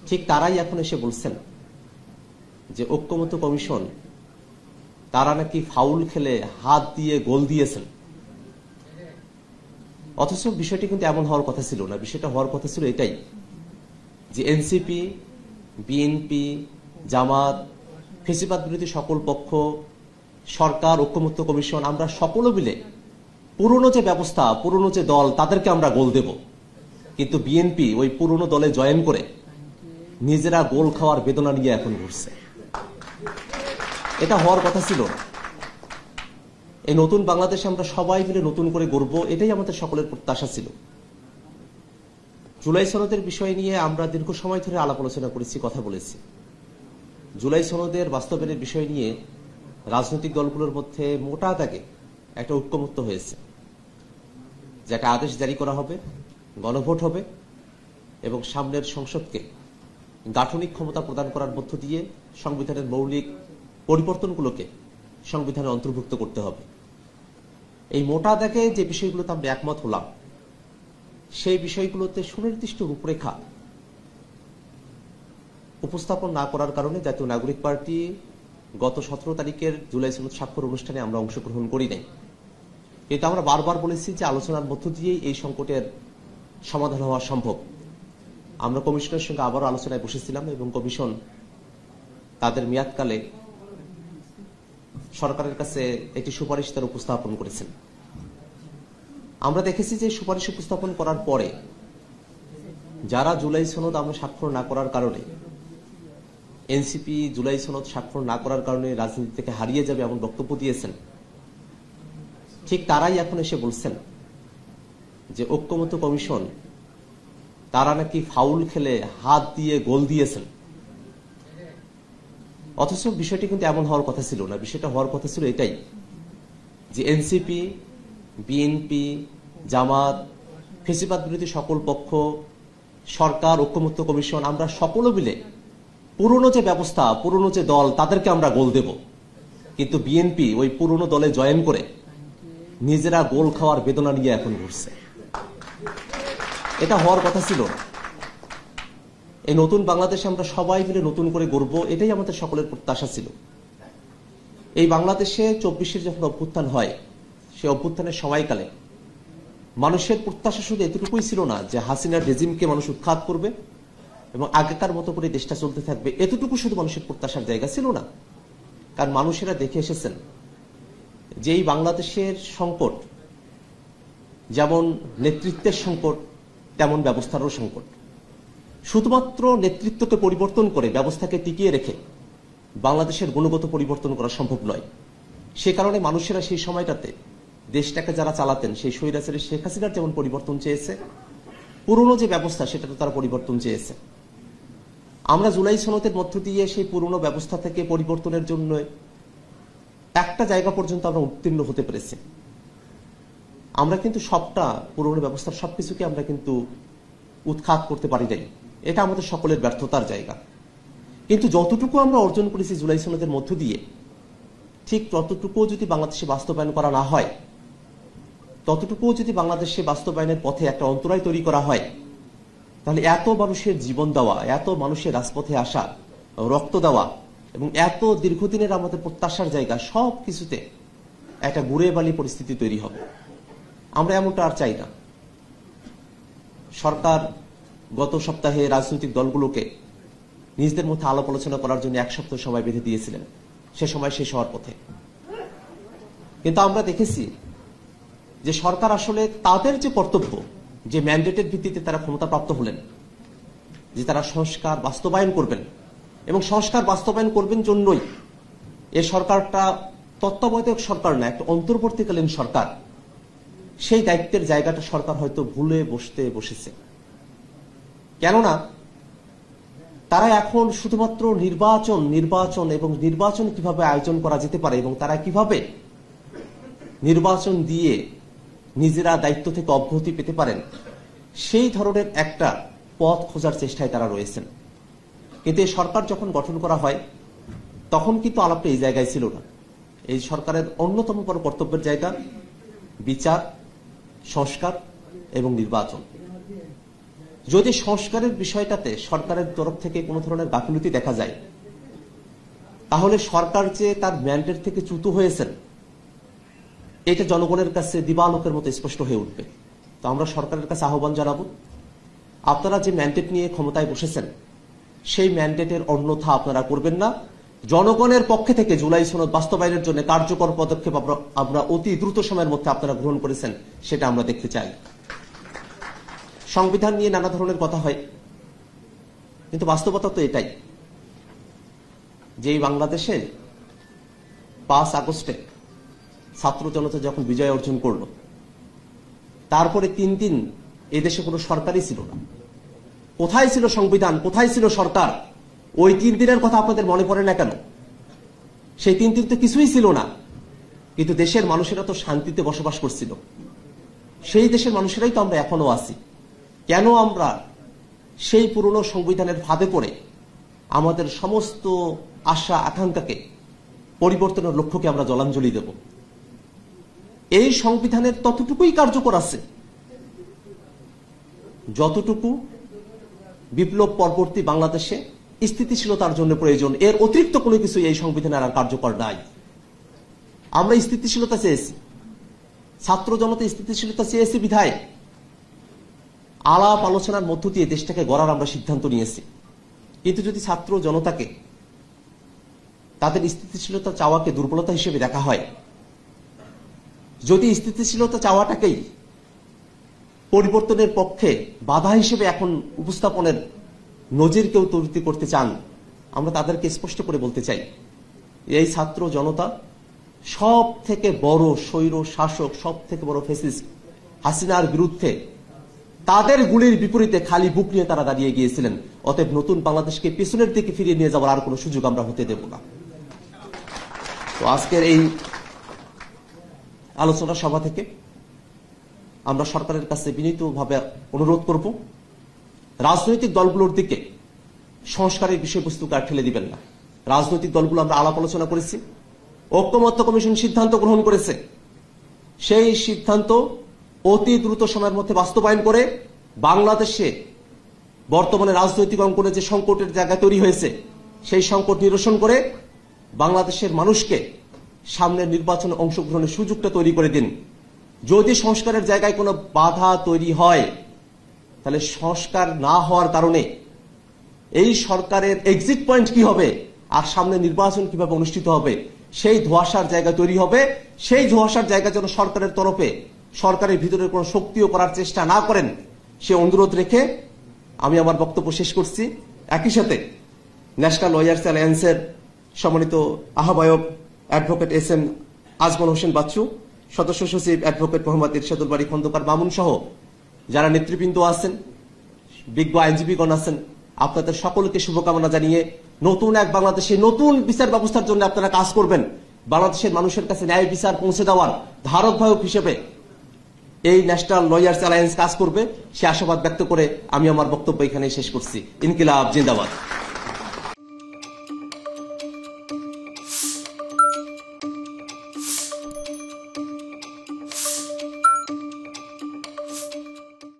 ঠিক তারাই এখন এসে বলছেন যে ঐক্যমত্য কমিশন তারা নাকি ফাউল খেলে হাত দিয়ে গোল দিয়েছেন। অথচ বিষয়টি কিন্তু এমন হওয়ার কথা ছিল না। বিষয়টা হওয়ার কথা ছিল এটাই যে এনসিপি, বিএনপি, জামাত, ফেসিবাদ বিরোধী সকল পক্ষ, সরকার, ঐক্যমত্য কমিশন, আমরা সকলে মিলে পুরনো যে ব্যবস্থা, পুরনো যে দল, তাদেরকে আমরা গোল দেব। কিন্তু বিএনপি ওই পুরনো দলে জয়েন করে নিজেরা গোল খাওয়ার বেদনা নিয়ে এখন ঘুরছে। এটা হওয়ার কথা ছিল না। এই নতুন বাংলাদেশে আমরা সবাই মিলে নতুন করে গড়ব, এটাই আমাদের সকলের প্রত্যাশা ছিল। জুলাই সনদের বিষয় নিয়ে আমরা দীর্ঘ সময় ধরে আলাপ আলোচনা করেছি, কথা বলেছি। জুলাই সনদের বাস্তবায়নের বিষয় নিয়ে রাজনৈতিক দলগুলোর মধ্যে মোটা দাগে একটা ঐক্যমত্য হয়েছে যে একটা আদেশ জারি করা হবে, গণভোট হবে এবং সামনের সংসদকে গাঠনিক ক্ষমতা প্রদান করার মধ্য দিয়ে সংবিধানের মৌলিক পরিবর্তনগুলোকে সংবিধানে অন্তর্ভুক্ত করতে হবে। এই মোটা দাগে যে বিষয়গুলোতে আমরা একমত হলাম, সেই বিষয়গুলোতে সুনির্দিষ্ট রূপরেখা উপস্থাপন না করার কারণে জাতীয় নাগরিক পার্টি গত 17 তারিখের জুলাই সনদ স্বাক্ষর অনুষ্ঠানে আমরা অংশগ্রহণ করি নাই। কিন্তু আমরা বারবার বলেছি যে আলোচনার মধ্য দিয়েই এই সংকটের সমাধান হওয়া সম্ভব। আমরা কমিশনের সঙ্গে আবারও আলোচনায় বসেছিলাম এবং কমিশন তাদের মেয়াদকালে সরকারের কাছে একটি সুপারিশ তারা উপস্থাপন করেছেন। আমরা দেখেছি যে সুপারিশ উপস্থাপন করার পরে যারা জুলাই সনদ আমরা স্বাক্ষর না করার কারণে, এনসিপি জুলাই সনদ স্বাক্ষর না করার কারণে রাজনীতি থেকে হারিয়ে যাবে এমন বক্তব্য দিয়েছেন, ঠিক তারাই এখন এসে বলছেন যে ঐক্যমত্য কমিশন তারা নাকি ফাউল খেলে হাত দিয়ে গোল দিয়েছেন। অথচ বিষয়টি কিন্তু এমন হওয়ার কথা ছিল না। বিষয়টা হওয়ার কথা ছিল এটাই যে এনসিপি, বিএনপি, জামাত, ফেসিবাদ বিরোধী সকল পক্ষ, সরকার, ঐক্যমত্য কমিশন, আমরা সকলে মিলে পুরনো যে ব্যবস্থা, পুরনো যে দল, তাদেরকে আমরা গোল দেব। কিন্তু বিএনপি ওই পুরনো দলে জয়েন করে নিজেরা গোল খাওয়ার বেদনা নিয়ে এখন ঘুরছে। এটা হওয়ার কথা ছিল না। এই নতুন বাংলাদেশে আমরা সবাই মিলে নতুন করে গড়ব, এটাই আমাদের সকলের প্রত্যাশা ছিল। এই বাংলাদেশে 24-এর যখন অভ্যুত্থান হয়, সেই অভ্যুত্থানের সময়কালে মানুষের প্রত্যাশা শুধু এতটুকুই ছিল না যে হাসিনার রেজিমকে মানুষ উৎখাত করবে এবং আগেকার মতো করে দেশটা চলতে থাকবে, এতটুকু শুধু মানুষের প্রত্যাশার জায়গা ছিল না। কারণ মানুষেরা দেখে এসেছেন যে এই বাংলাদেশের সংকট যেমন নেতৃত্বের সংকট, তেমন ব্যবস্থারও সংকট। শুধুমাত্র নেতৃত্বকে পরিবর্তন করে ব্যবস্থাকে টিকিয়ে রেখে বাংলাদেশের গুণগত পরিবর্তন করা সম্ভব নয়। সে কারণে মানুষেরা সেই সময়টাতে দেশটাকে যারা চালাতেন, সেই স্বৈরাচারী শেখ হাসিনার যেমন পরিবর্তন চেয়েছে, পুরনো যে ব্যবস্থা সেটা তো তারা পরিবর্তন চেয়েছে। আমরা জুলাই সনদের মধ্য দিয়ে সেই পুরনো ব্যবস্থা থেকে পরিবর্তনের জন্য একটা জায়গা পর্যন্ত আমরা উত্তীর্ণ হতে পেরেছি। আমরা কিন্তু সবটা পুরনো ব্যবস্থার সবকিছুকে আমরা কিন্তু উৎখাত করতে পারি নাই, এটা আমাদের সকলের ব্যর্থতার জায়গা। কিন্তু যতটুকু আমরা অর্জন করেছি জুলাই সনদের মধ্য দিয়ে, ঠিক ততটুকু যদি বাংলাদেশে বাস্তবায়ন করা না হয়, ততটুকু যদি বাংলাদেশে বাস্তবায়নের পথে একটা অন্তরায় তৈরি করা হয়, তাহলে এত মানুষের জীবন দেওয়া, এত মানুষের রাজপথে আসা, রক্ত দেওয়া এবং এত দীর্ঘদিনের আমাদের প্রত্যাশার জায়গা, সব কিছুতে একটা গুড়ে বালি পরিস্থিতি তৈরি হবে। আমরা এমনটা আর চাই না। সরকার গত সপ্তাহে রাজনৈতিক দলগুলোকে নিজেদের মধ্যে আলাপ আলোচনা করার জন্য 1 সপ্তাহ সময় বেঁধে দিয়েছিলেন, সে সময় শেষ হওয়ার পথে। কিন্তু আমরা দেখেছি যে সরকার আসলে তাদের যে কর্তব্য, যে ম্যান্ডেটের ভিত্তিতে তারা ক্ষমতাপ্রাপ্ত হলেন, যে তারা সংস্কার বাস্তবায়ন করবেন এবং সংস্কার বাস্তবায়ন করবেন জন্যই এ সরকারটা তত্ত্বাবধায়ক সরকার না, একটা অন্তর্বর্তীকালীন সরকার। সেই দায়িত্বের জায়গাটা সরকার হয়তো ভুলে বসেছে। কেননা তারা এখন শুধুমাত্র নির্বাচন এবং নির্বাচন কিভাবে আয়োজন করা যেতে পারে এবং তারা কিভাবে নির্বাচন দিয়ে নিজেরা দায়িত্ব থেকে অব্যাহতি পেতে পারেন, সেই ধরনের একটা পথ খোঁজার চেষ্টায় তারা রয়েছেন। কিন্তু এই সরকার যখন গঠন করা হয়, তখন কিন্তু আলাপটা এই জায়গায় ছিল না। এই সরকারের অন্যতম বড় কর্তব্যের জায়গা বিচার, সংস্কার এবং নির্বাচন। যদি সংস্কারের বিষয়টাতে সরকারের তরফ থেকে কোনো ধরনের গাফিলতি দেখা যায়, তাহলে সরকার যে তার ম্যান্ডেট থেকে চ্যুত হয়েছেন এটা জনগণের কাছে দিবালোকের মতো স্পষ্ট হয়ে উঠবে। তো আমরা সরকারের কাছে আহ্বান জানাবো, আপনারা যে ম্যান্ডেট নিয়ে ক্ষমতায় বসেছেন সেই ম্যান্ডেটের অন্যথা আপনারা করবেন না। জনগণের পক্ষে থেকে জুলাই সনদ বাস্তবায়নের জন্য কার্যকর পদক্ষেপ আমরা অতি দ্রুত সময়ের মধ্যে আপনারা গ্রহণ করেছেন সেটা আমরা দেখতে চাই। সংবিধান নিয়ে নানা ধরনের কথা হয়, কিন্তু বাস্তবতা তো এটাই যে এই বাংলাদেশে 5 আগস্টে ছাত্র জনতা যখন বিজয় অর্জন করল, তারপরে 3 দিন এদেশে কোনো সরকারই ছিল না। কোথায় ছিল সংবিধান, কোথায় ছিল সরকার? ওই 3 দিনের কথা আপনাদের মনে পড়ে না কেন? সেই 3 দিন তো কিছুই ছিল না, কিন্তু দেশের মানুষেরা তো শান্তিতে বসবাস করছিল। সেই দেশের মানুষেরাই তো আমরা এখনো আছি। কেন আমরা সেই পুরনো সংবিধানের ফাঁদে পড়ে আমাদের সমস্ত আশা আকাঙ্ক্ষাকে, পরিবর্তনের লক্ষ্যকে আমরা জলাঞ্জলি দেব? এই সংবিধানের ততটুকুই কার্যকর আছে যতটুকু বিপ্লব পরবর্তী বাংলাদেশে স্থিতিশীলতার জন্য প্রয়োজন। এর অতিরিক্ত কোনো কিছু এই সংবিধানে আর কার্যকর নাই। আমরা স্থিতিশীলতা চেয়েছি, ছাত্র জনতা স্থিতিশীলতা চেয়েছি বিধায় আলাপ আলোচনার মধ্য দিয়ে দেশটাকে গড়ার আমরা সিদ্ধান্ত নিয়েছি। কিন্তু যদি ছাত্র জনতাকে তাদের স্থিতিশীলতা চাওয়াকে দুর্বলতা হিসেবে দেখা হয়, যদি স্থিতিশীলতা চাওয়াটাকেই পরিবর্তনের পক্ষে বাধা হিসেবে এখন উপস্থাপনের নজির কেউ তৈরি করতে চান, আমরা তাদেরকে স্পষ্ট করে বলতে চাই, এই ছাত্র জনতা সব থেকে বড় স্বৈর শাসক, সব থেকে বড় ফ্যাসিস্ট হাসিনার বিরুদ্ধে তাদের গুলির বিপরীতে খালি বুক নিয়ে তারা দাঁড়িয়ে গিয়েছিলেন। অতএব নতুন বাংলাদেশকে পেছনের দিকে ফিরিয়ে নিয়ে যাওয়ার আর কোনো সুযোগ আমরা হতে দেব না। তো আজকের এই আলোচনা সভা থেকে আমরা সরকারের কাছে বিনীতভাবে অনুরোধ করব, রাজনৈতিক দলগুলোর দিকে সংস্কারের বিষয়বস্তুকে আর ঠেলে দিবেন না। রাজনৈতিক দলগুলো আমরা আলাপ আলোচনা করেছি, ঐকমত্য কমিশন সিদ্ধান্ত গ্রহণ করেছে, সেই সিদ্ধান্ত অতি দ্রুত সময়ের মধ্যে বাস্তবায়ন করে বাংলাদেশে বর্তমানে রাজনৈতিক অঙ্গনে যে সংকটের জায়গা তৈরি হয়েছে সেই সংকট নিরসন করে বাংলাদেশের মানুষকে সামনের নির্বাচনে অংশগ্রহণের সুযোগটা তৈরি করে দিন। যদি সংস্কারের জায়গায় কোনো বাধা তৈরি হয়, তাহলে সংস্কার না হওয়ার কারণে এই সরকারের এক্সিট পয়েন্ট কি হবে আর সামনে নির্বাচন কিভাবে অনুষ্ঠিত হবে সেই ধোঁয়াশার জায়গা তৈরি হবে। সেই ধোঁয়াশার জায়গা যেন সরকারের তরফে, সরকারের ভিতরে কোনো শক্তিও করার চেষ্টা না করেন সে অনুরোধ রেখে আমি আমার বক্তব্য শেষ করছি। একই সাথে ন্যাশনাল লয়ার্স অ্যালায়েন্সের সম্মানিত আহ্বায়ক অ্যাডভোকেট এস.এম. আজমল হোসেন বাচ্চু, সদস্য সচিব অ্যাডভোকেট মোহাম্মদ ইরশাদুল বারী খন্দকার মামুন সহ যারা নেতৃবৃন্দ আছেন, বিজ্ঞ আইনজীবীগণ আছেন, আপনাদের সকলকে শুভকামনা জানিয়ে নতুন এক বাংলাদেশে নতুন বিচার ব্যবস্থার জন্য আপনারা কাজ করবেন, বাংলাদেশের মানুষের কাছে ন্যায় বিচার পৌঁছে দেওয়ার ধারকবাহক হিসেবে এই ন্যাশনাল লয়ার্স অ্যালায়েন্স কাজ করবে, সে আশাবাদ ব্যক্ত করে আমি আমার বক্তব্য এখানে শেষ করছি। ইনকিলাব জিন্দাবাদ।